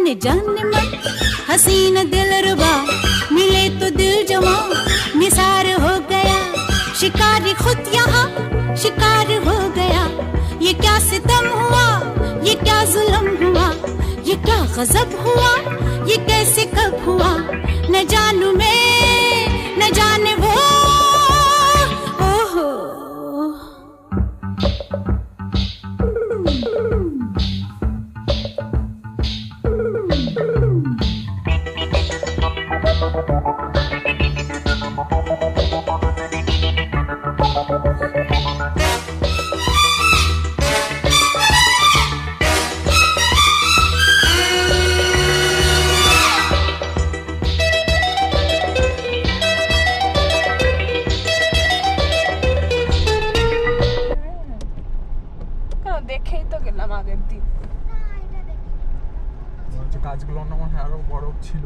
न जाने मन हसीन दिलरुबा मिले तो दिल जमा निसार हो गया शिकारी खुद यहाँ शिकार हो गया ये क्या सितम हुआ ये क्या जुल्म हुआ ये क्या गजब हुआ ये कैसे कब हुआ न जानू मैं न जाने वो ओहो দেখেই তো গেলাম আগের দিন কাজগুলো অন্য মনে হয় আরো বড় ছিল।